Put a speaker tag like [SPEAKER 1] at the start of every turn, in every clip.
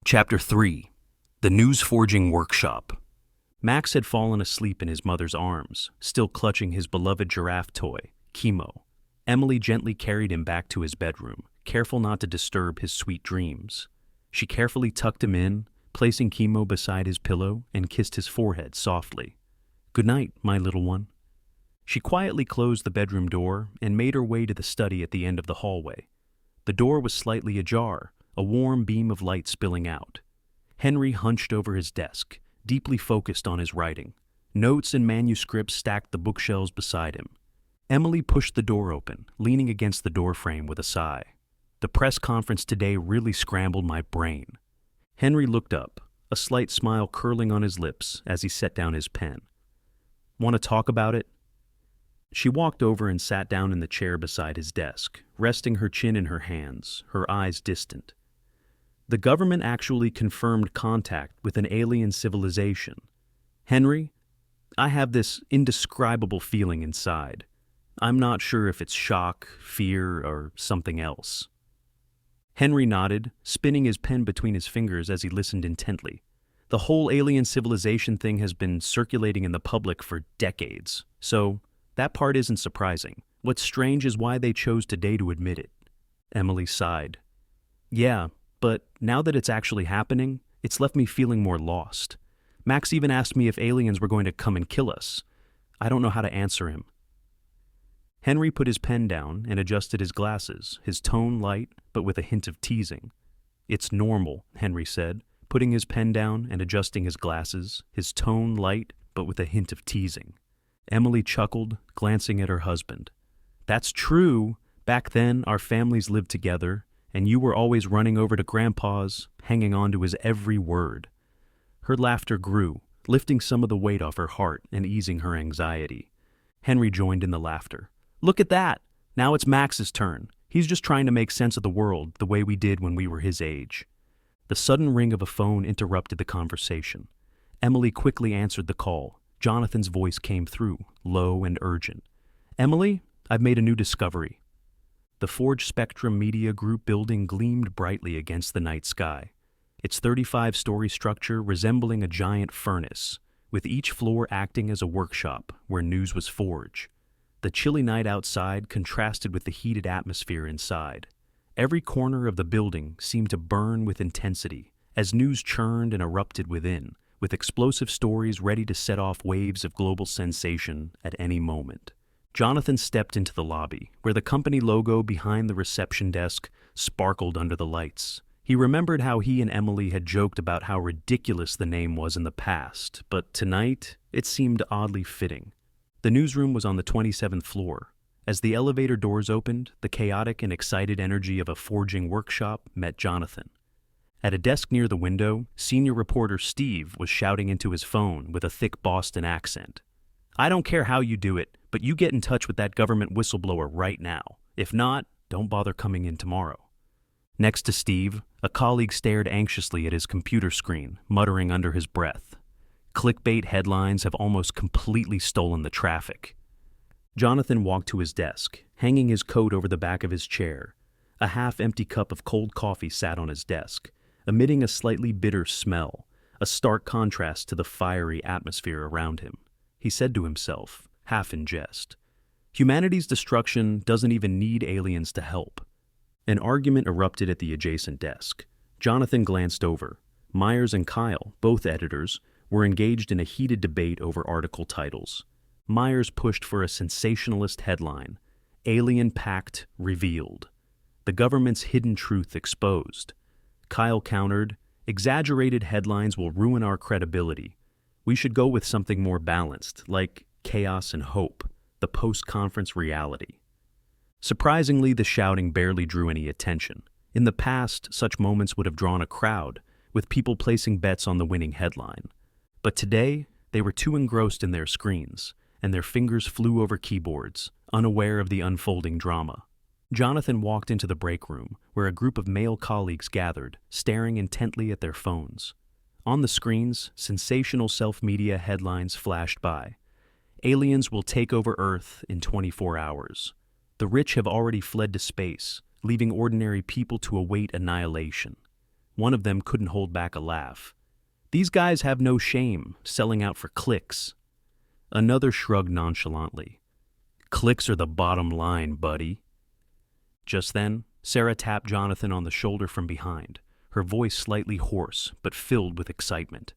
[SPEAKER 1] Chapter 3. The News Forging Workshop. Max had fallen asleep in his mother's arms, still clutching his beloved giraffe toy, Chemo. Emily gently carried him back to his bedroom, careful not to disturb his sweet dreams. She carefully tucked him in, placing Chemo beside his pillow, and kissed his forehead softly. "Good night, my little one." She quietly closed the bedroom door and made her way to the study at the end of the hallway. The door was slightly ajar, a warm beam of light spilling out. Henry hunched over his desk, deeply focused on his writing. Notes and manuscripts stacked the bookshelves beside him. Emily pushed the door open, leaning against the doorframe with a sigh. "The press conference today really scrambled my brain." Henry looked up, a slight smile curling on his lips as he set down his pen. "Want to talk about it?" She walked over and sat down in the chair beside his desk, resting her chin in her hands, her eyes distant. "The government actually confirmed contact with an alien civilization. Henry, I have this indescribable feeling inside. I'm not sure if it's shock, fear, or something else." Henry nodded, spinning his pen between his fingers as he listened intently. "The whole alien civilization thing has been circulating in the public for decades, so that part isn't surprising. What's strange is why they chose today to admit it." Emily sighed. "Yeah, but now that it's actually happening, it's left me feeling more lost. Max even asked me if aliens were going to come and kill us. I don't know how to answer him." Henry put his pen down and adjusted his glasses, his tone light, but with a hint of teasing. "It's normal," Henry said, putting his pen down and adjusting his glasses, his tone light, but with a hint of teasing. Emily chuckled, glancing at her husband. "That's true. Back then, our families lived together, and you were always running over to Grandpa's, hanging on to his every word." Her laughter grew, lifting some of the weight off her heart and easing her anxiety. Henry joined in the laughter. "Look at that! Now it's Max's turn. He's just trying to make sense of the world the way we did when we were his age." The sudden ring of a phone interrupted the conversation. Emily quickly answered the call. Jonathan's voice came through, low and urgent. "Emily, I've made a new discovery." The Forge Spectrum Media Group building gleamed brightly against the night sky, its 35-story structure resembling a giant furnace, with each floor acting as a workshop where news was forged. The chilly night outside contrasted with the heated atmosphere inside. Every corner of the building seemed to burn with intensity as news churned and erupted within, with explosive stories ready to set off waves of global sensation at any moment. Jonathan stepped into the lobby, where the company logo behind the reception desk sparkled under the lights. He remembered how he and Emily had joked about how ridiculous the name was in the past, but tonight it seemed oddly fitting. The newsroom was on the 27th floor. As the elevator doors opened, the chaotic and excited energy of a forging workshop met Jonathan. At a desk near the window, senior reporter Steve was shouting into his phone with a thick Boston accent. "I don't care how you do it, but you get in touch with that government whistleblower right now. If not, don't bother coming in tomorrow." Next to Steve, a colleague stared anxiously at his computer screen, muttering under his breath. Clickbait headlines have almost completely stolen the traffic. Jonathan walked to his desk, hanging his coat over the back of his chair. A half-empty cup of cold coffee sat on his desk, emitting a slightly bitter smell, a stark contrast to the fiery atmosphere around him. He said to himself, half in jest, "Humanity's destruction doesn't even need aliens to help." An argument erupted at the adjacent desk. Jonathan glanced over. Myers and Kyle, both editors, were engaged in a heated debate over article titles. Myers pushed for a sensationalist headline, "Alien Pact Revealed. The government's hidden truth exposed." Kyle countered, "Exaggerated headlines will ruin our credibility. We should go with something more balanced, like chaos and hope, the post-conference reality." Surprisingly, the shouting barely drew any attention. In the past, such moments would have drawn a crowd, with people placing bets on the winning headline. But today, they were too engrossed in their screens, and their fingers flew over keyboards, unaware of the unfolding drama. Jonathan walked into the break room, where a group of male colleagues gathered, staring intently at their phones. On the screens, sensational self-media headlines flashed by. "Aliens will take over Earth in 24 hours. The rich have already fled to space, leaving ordinary people to await annihilation. One of them couldn't hold back a laugh. These guys have no shame, selling out for clicks. Another shrugged nonchalantly. Clicks are the bottom line, buddy. Just then, Sarah tapped Jonathan on the shoulder from behind, her voice slightly hoarse but filled with excitement.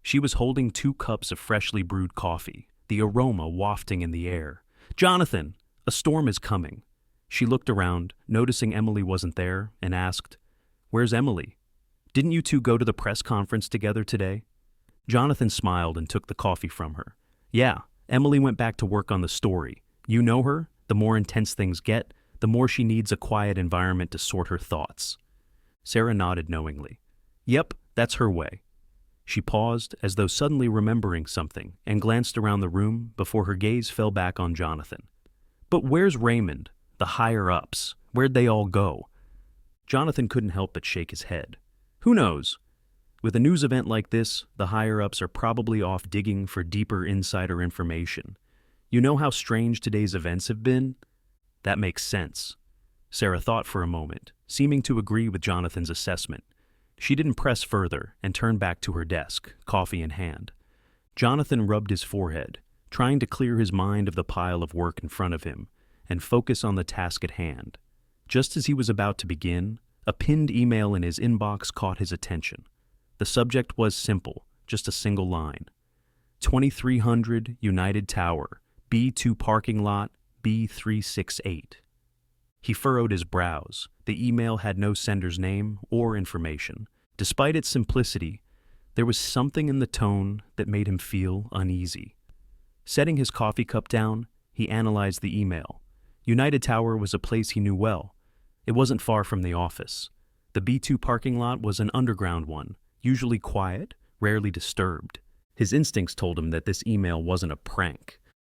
[SPEAKER 1] She was holding 2 cups of freshly brewed coffee, the aroma wafting in the air. "Jonathan, a storm is coming." She looked around, noticing Emily wasn't there, and asked, "Where's Emily? Didn't you two go to the press conference together today?" Jonathan smiled and took the coffee from her. "Yeah, Emily went back to work on the story. You know her, the more intense things get, the more she needs a quiet environment to sort her thoughts." Sarah nodded knowingly. "Yep, that's her way." She paused, as though suddenly remembering something, and glanced around the room before her gaze fell back on Jonathan. "But where's Raymond? The higher-ups? Where'd they all go?" Jonathan couldn't help but shake his head. "Who knows? With a news event like this, the higher-ups are probably off digging for deeper insider information. You know how strange today's events have been?" "That makes sense." Sarah thought for a moment, seeming to agree with Jonathan's assessment. She didn't press further and turned back to her desk, coffee in hand. Jonathan rubbed his forehead, trying to clear his mind of the pile of work in front of him and focus on the task at hand. Just as he was about to begin, a pinned email in his inbox caught his attention. The subject was simple, just a single line. 2300 United Tower, B2 parking lot, B368. He furrowed his brows. The email had no sender's name or information. Despite its simplicity, there was something in the tone that made him feel uneasy. Setting his coffee cup down, he analyzed the email. United Tower was a place he knew well. It wasn't far from the office. The B2 parking lot was an underground one, usually quiet, rarely disturbed. His instincts told him that this email wasn't a prank.